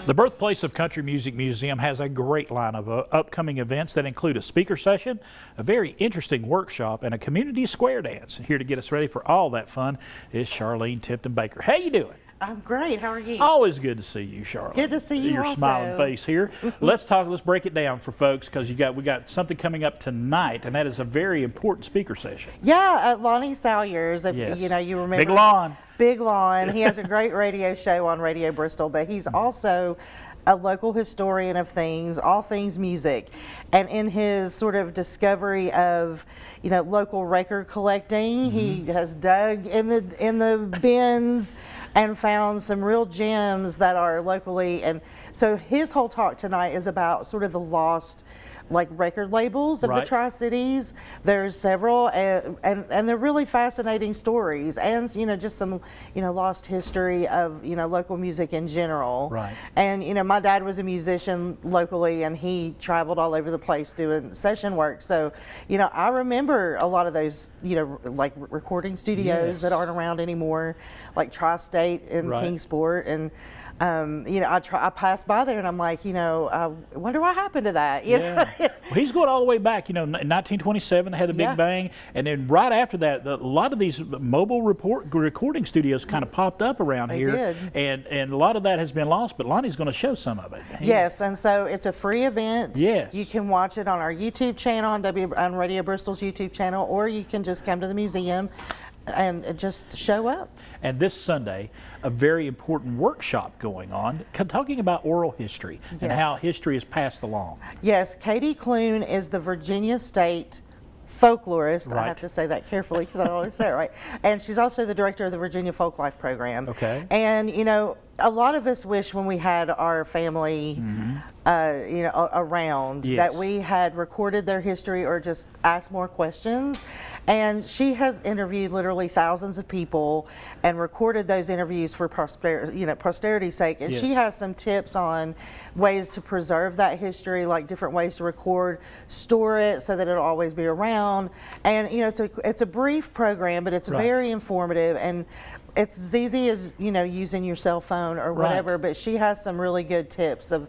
The Birthplace of Country Music Museum has a great line of upcoming events that include a speaker session, a very interesting workshop, and a community square dance. Here to get us ready for all that fun is Charlene Tipton Baker. How you doing? I'm great. How are you? Always good to see you, Charlotte. Good to see you Your also. smiling face here. Let's break it down for folks because we got something coming up tonight, and that is a very important speaker session. Yeah, Lonnie Salyers, if Yes. you remember. Big Lon. Big Lon. He has a great radio show on Radio Bristol, but he's also a local historian of things, all things music. And in his sort of discovery of, local record collecting, he has dug in the bins and found some real gems that are locally. And so his whole talk tonight is about sort of the lost record labels of the Tri-Cities. There's several, and they're really fascinating stories, and just some lost history of local music in general. Right. And my dad was a musician locally, and he traveled all over the place doing session work. So I remember a lot of those recording studios that aren't around anymore, like Tri-State in Kingsport, and I passed by there and I'm like, I wonder what happened to that. Well, he's going all the way back. In 1927 they had the Big Bang, and then right after that, a lot of these mobile recording studios kind of popped up around here, and a lot of that has been lost. But Lonnie's going to show some of it. Yes, and so it's a free event. Yes, you can watch it on our YouTube channel, on Radio Bristol's YouTube channel, or you can just come to the museum and just show up. And this Sunday, a very important workshop going on, talking about oral history and how history is passed along. Yes, Katie Clune is the Virginia State folklorist. I have to say that carefully because I don't always say it right. And she's also the director of the Virginia Folk Life Program. Okay. And a lot of us wish when we had our family, around, that we had recorded their history or just asked more questions. And she has interviewed literally thousands of people and recorded those interviews for posterity's sake. And she has some tips on ways to preserve that history, like different ways to record, store it so that it'll always be around. And it's a brief program, but it's very informative, and it's as easy as using your cell phone or whatever. But she has some really good tips of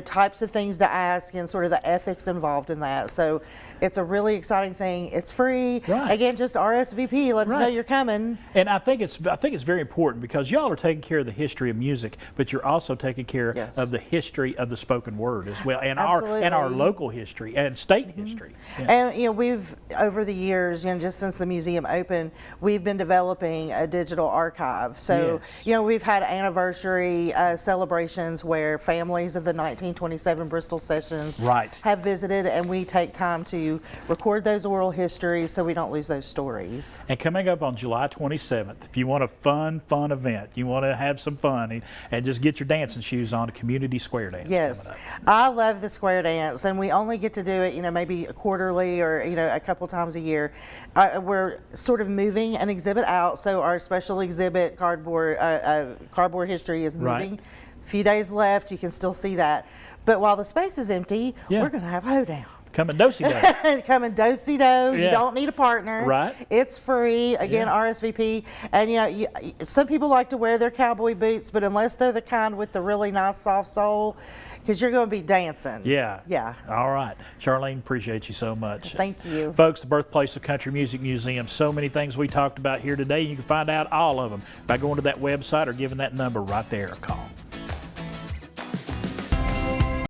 types of things to ask and sort of the ethics involved in that. So it's a really exciting thing. It's free. Again, just RSVP. Let us know you're coming. And I think it's very important because y'all are taking care of the history of music, but you're also taking care of the history of the spoken word as well, and our local history and state history. And we've over the years, just since the museum opened, we've been developing a digital archive. So we've had anniversary celebrations where families of the 1927 Bristol sessions have visited, and we take time to record those oral histories so we don't lose those stories. And coming up on July 27th, if you want a fun event, you want to have some fun and just get your dancing shoes on, a community square dance. Yes, I love the square dance, and we only get to do it maybe quarterly or a couple times a year. We're sort of moving an exhibit out, so our special exhibit cardboard history is moving. A few days left, you can still see that, but while the space is empty, we're going to have hoedown. Coming do-si-do. Coming do-si-do. You don't need a partner. It's free. Again, RSVP. And some people like to wear their cowboy boots, but unless they're the kind with the really nice soft sole, because you're going to be dancing. Yeah. All right. Charlene, appreciate you so much. Thank you. Folks, the Birthplace of Country Music Museum. So many things we talked about here today. You can find out all of them by going to that website or giving that number right there a call.